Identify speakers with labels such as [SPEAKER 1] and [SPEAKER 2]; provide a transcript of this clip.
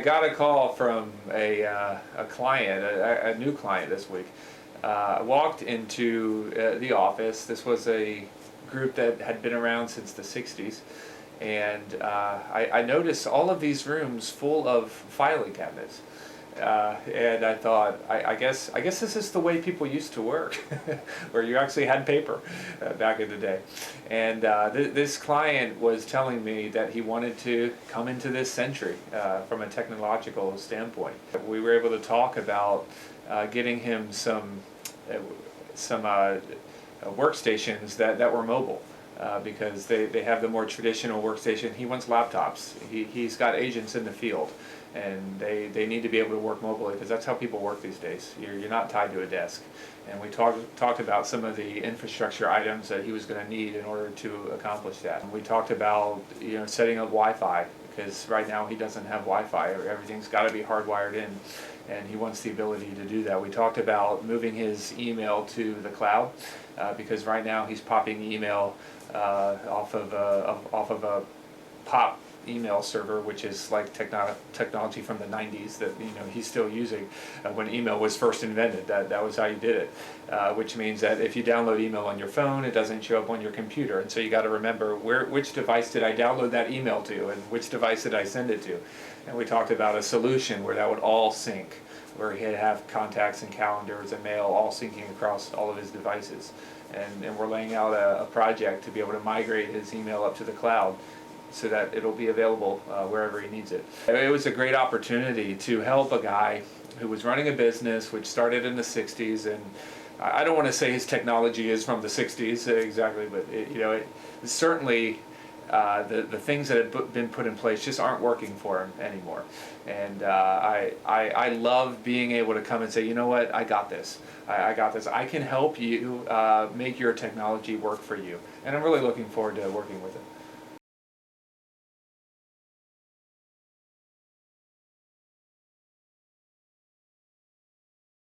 [SPEAKER 1] got a call from a client, a new client this week. I walked into the office. This was a group that had been around since the 60s. And I noticed all of these rooms full of filing cabinets. And I thought, I guess this is the way people used to work, where you actually had paper back in the day. And this client was telling me that he wanted to come into this century from a technological standpoint. We were able to talk about getting him some workstations that were mobile. Because they have the more traditional workstation. He wants laptops. He's got agents in the field, and they need to be able to work mobilely, because that's how people work these days. You're not tied to a desk. And we talked about some of the infrastructure items that he was going to need in order to accomplish that. And we talked about setting up Wi-Fi, because right now he doesn't have Wi-Fi. Everything's got to be hardwired in, and he wants the ability to do that. We talked about moving his email to the cloud, because right now he's popping email off of a POP email server, which is like technology from the 90s that he's still using. When email was first invented, that was how you did it, which means that if you download email on your phone, it doesn't show up on your computer, and so you got to remember which device did I download that email to, and which device did I send it to. And we talked about a solution where that would all sync, where he'd have contacts and calendars and mail all syncing across all of his devices. And we're laying out a project to be able to migrate his email up to the cloud so that it'll be available wherever he needs it. It was a great opportunity to help a guy who was running a business which started in the 60s, and I don't want to say his technology is from the 60s exactly, but it certainly the things that have been put in place just aren't working for him anymore. And I love being able to come and say, you know what, I got this. I got this. I can help you make your technology work for you. And I'm really looking forward to working with it.